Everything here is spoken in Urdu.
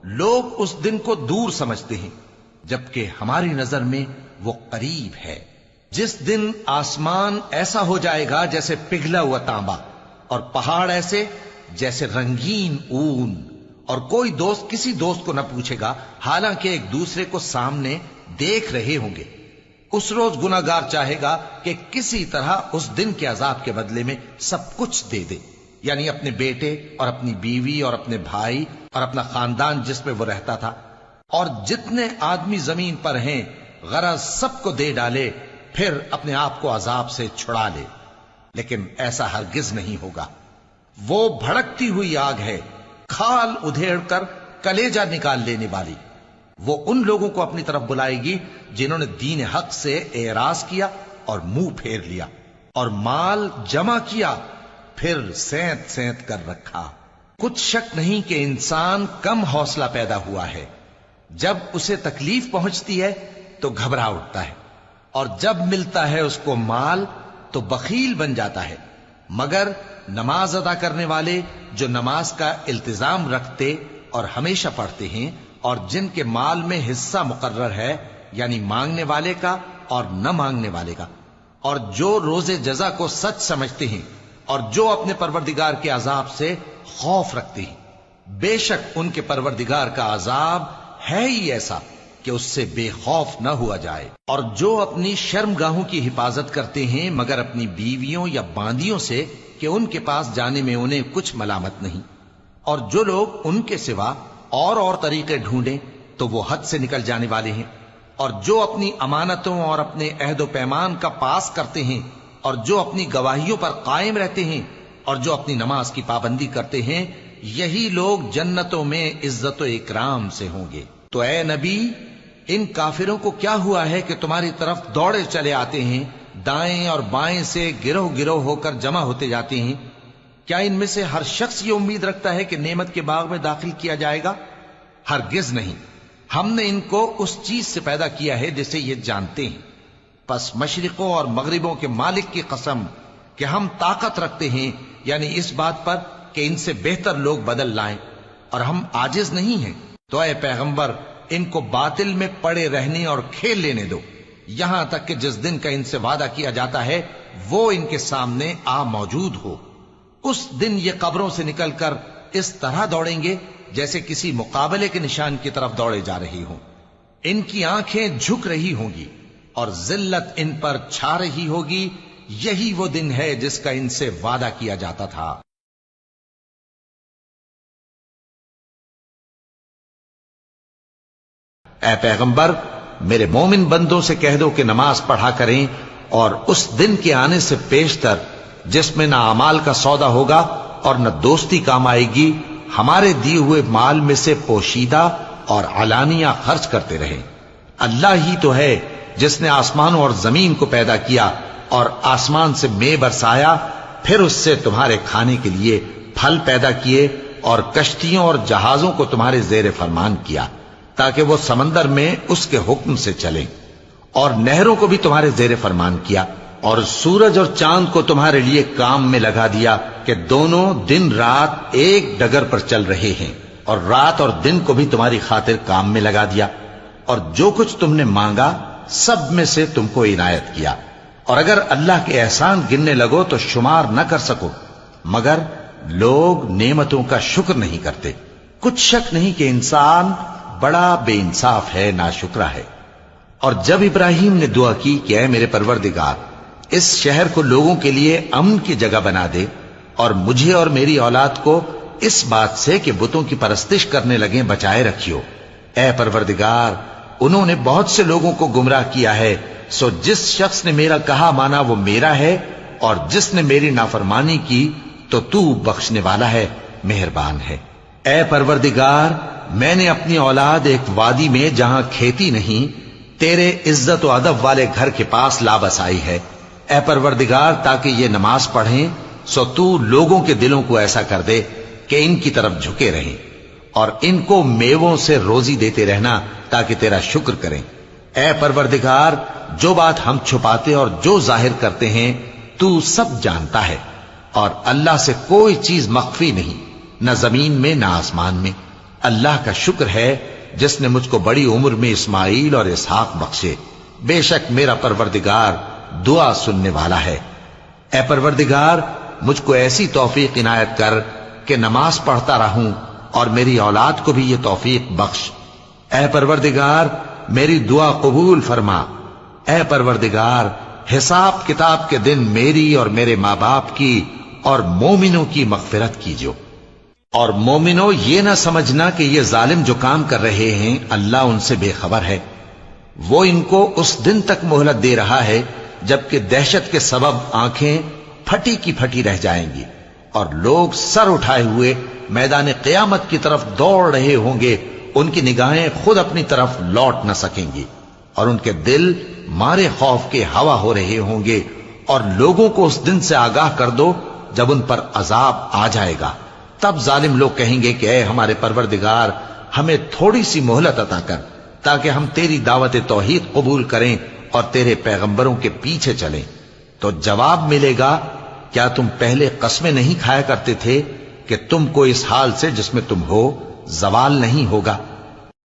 لوگ اس دن کو دور سمجھتے ہیں جبکہ ہماری نظر میں وہ قریب ہے۔ جس دن آسمان ایسا ہو جائے گا جیسے پگھلا ہوا تانبا، اور پہاڑ ایسے جیسے رنگین اون، اور کوئی دوست کسی دوست کو نہ پوچھے گا حالانکہ ایک دوسرے کو سامنے دیکھ رہے ہوں گے۔ اس روز گناہگار چاہے گا کہ کسی طرح اس دن کے عذاب کے بدلے میں سب کچھ دے دے، یعنی اپنے بیٹے اور اپنی بیوی اور اپنے بھائی اور اپنا خاندان جس میں وہ رہتا تھا، اور جتنے آدمی زمین پر ہیں غرض سب کو دے ڈالے، پھر اپنے آپ کو عذاب سے چھڑا لے۔ لیکن ایسا ہرگز نہیں ہوگا۔ وہ بھڑکتی ہوئی آگ ہے، کھال ادھیڑ کر کلیجہ نکال لینے والی۔ وہ ان لوگوں کو اپنی طرف بلائے گی جنہوں نے دین حق سے اعراض کیا اور منہ پھیر لیا، اور مال جمع کیا پھر سینت سینت کر رکھا۔ کچھ شک نہیں کہ انسان کم حوصلہ پیدا ہوا ہے۔ جب اسے تکلیف پہنچتی ہے تو گھبرا اٹھتا ہے، اور جب ملتا ہے اس کو مال تو بخیل بن جاتا ہے۔ مگر نماز ادا کرنے والے جو نماز کا التزام رکھتے اور ہمیشہ پڑھتے ہیں، اور جن کے مال میں حصہ مقرر ہے، یعنی مانگنے والے کا اور نہ مانگنے والے کا، اور جو روز جزا کو سچ سمجھتے ہیں، اور جو اپنے پروردگار کے عذاب سے خوف رکھتے ہیں، بے شک ان کے پروردگار کا عذاب ہے ہی ایسا کہ اس سے بے خوف نہ ہوا جائے۔ اور جو اپنی شرمگاہوں کی حفاظت کرتے ہیں مگر اپنی بیویوں یا باندیوں سے کہ ان کے پاس جانے میں انہیں کچھ ملامت نہیں، اور جو لوگ ان کے سوا اور طریقے ڈھونڈیں تو وہ حد سے نکل جانے والے ہیں، اور جو اپنی امانتوں اور اپنے عہد و پیمان کا پاس کرتے ہیں، اور جو اپنی گواہیوں پر قائم رہتے ہیں، اور جو اپنی نماز کی پابندی کرتے ہیں، یہی لوگ جنتوں میں عزت و اکرام سے ہوں گے۔ تو اے نبی، ان کافروں کو کیا ہوا ہے کہ تمہاری طرف دوڑے چلے آتے ہیں، دائیں اور بائیں سے گروہ گروہ ہو کر جمع ہوتے جاتے ہیں؟ کیا ان میں سے ہر شخص یہ امید رکھتا ہے کہ نعمت کے باغ میں داخل کیا جائے گا؟ ہرگز نہیں۔ ہم نے ان کو اس چیز سے پیدا کیا ہے جسے یہ جانتے ہیں۔ پس مشرقوں اور مغربوں کے مالک کی قسم کہ ہم طاقت رکھتے ہیں، یعنی اس بات پر کہ ان سے بہتر لوگ بدل لائیں، اور ہم عاجز نہیں ہیں۔ تو اے پیغمبر، ان کو باطل میں پڑے رہنے اور کھیل لینے دو، یہاں تک کہ جس دن کا ان سے وعدہ کیا جاتا ہے وہ ان کے سامنے آ موجود ہو۔ اس دن یہ قبروں سے نکل کر اس طرح دوڑیں گے جیسے کسی مقابلے کے نشان کی طرف دوڑے جا رہے ہوں۔ ان کی آنکھیں جھک رہی ہوں گی اور ذلت ان پر چھا رہی ہوگی۔ یہی وہ دن ہے جس کا ان سے وعدہ کیا جاتا تھا۔ اے پیغمبر، میرے مومن بندوں سے کہہ دو کہ نماز پڑھا کریں، اور اس دن کے آنے سے پیشتر جس میں نہ اعمال کا سودا ہوگا اور نہ دوستی کام آئے گی، ہمارے دیے ہوئے مال میں سے پوشیدہ اور علانیہ خرچ کرتے رہیں۔ اللہ ہی تو ہے جس نے آسمانوں اور زمین کو پیدا کیا اور آسمان سے مے برسایا، پھر اس سے تمہارے کھانے کے لیے پھل پیدا کیے، اور کشتیوں اور جہازوں کو تمہارے زیر فرمان کیا تاکہ وہ سمندر میں اس کے حکم سے چلیں، اور نہروں کو بھی تمہارے زیر فرمان کیا، اور سورج اور چاند کو تمہارے لیے کام میں لگا دیا کہ دونوں دن رات ایک ڈگر پر چل رہے ہیں، اور رات اور دن کو بھی تمہاری خاطر کام میں لگا دیا، اور جو کچھ تم نے مانگا سب میں سے تم کو عنایت کیا، اور اگر اللہ کے احسان گننے لگو تو شمار نہ کر سکو، مگر لوگ نعمتوں کا شکر نہیں کرتے۔ کچھ شک نہیں کہ انسان بڑا بے انصاف ہے، ناشکرا ہے۔ اور جب ابراہیم نے دعا کی کہ اے میرے پروردگار، اس شہر کو لوگوں کے لیے امن کی جگہ بنا دے، اور مجھے اور میری اولاد کو اس بات سے کہ بتوں کی پرستش کرنے لگیں بچائے رکھیو۔ اے پروردگار، انہوں نے بہت سے لوگوں کو گمراہ کیا ہے، سو جس شخص نے میرا کہا مانا وہ میرا ہے، اور جس نے میری نافرمانی کی تو تو بخشنے والا ہے، مہربان ہے۔ اے پروردگار، میں نے اپنی اولاد ایک وادی میں جہاں کھیتی نہیں، تیرے عزت و ادب والے گھر کے پاس لا بسائی ہے۔ اے پروردگار، تاکہ یہ نماز پڑھیں، سو تو لوگوں کے دلوں کو ایسا کر دے کہ ان کی طرف جھکے رہیں، اور ان کو میووں سے روزی دیتے رہنا تاکہ تیرا شکر کریں۔ اے پروردگار، جو بات ہم چھپاتے اور جو ظاہر کرتے ہیں تو سب جانتا ہے، اور اللہ سے کوئی چیز مخفی نہیں، نہ زمین میں نہ آسمان میں۔ اللہ کا شکر ہے جس نے مجھ کو بڑی عمر میں اسماعیل اور اسحاق بخشے. بے شک میرا پروردگار دعا سننے والا ہے. اے پروردگار مجھ کو ایسی توفیق عنایت کر کہ نماز پڑھتا رہوں اور میری اولاد کو بھی یہ توفیق بخش. اے پروردگار میری دعا قبول فرما. اے پروردگار حساب کتاب کے دن میری اور میرے ماں باپ کی اور مومنوں کی مغفرت کیجو. اور مومنوں یہ نہ سمجھنا کہ یہ ظالم جو کام کر رہے ہیں اللہ ان سے بے خبر ہے. وہ ان کو اس دن تک مہلت دے رہا ہے جبکہ دہشت کے سبب آنکھیں پھٹی کی پھٹی رہ جائیں گی اور لوگ سر اٹھائے ہوئے میدان قیامت کی طرف دوڑ رہے ہوں گے. ان کی نگاہیں خود اپنی طرف لوٹ نہ سکیں گی اور ان کے دل مارے خوف کے ہوا ہو رہے ہوں گے. اور لوگوں کو اس دن سے آگاہ کر دو جب ان پر عذاب آ جائے گا. تب ظالم لوگ کہیں گے کہ اے ہمارے پروردگار ہمیں تھوڑی سی مہلت عطا کر تاکہ ہم تیری دعوت توحید قبول کریں اور تیرے پیغمبروں کے پیچھے چلیں. تو جواب ملے گا کیا تم پہلے قسمیں نہیں کھایا کرتے تھے کہ تم کو اس حال سے جس میں تم ہو زوال نہیں ہوگا؟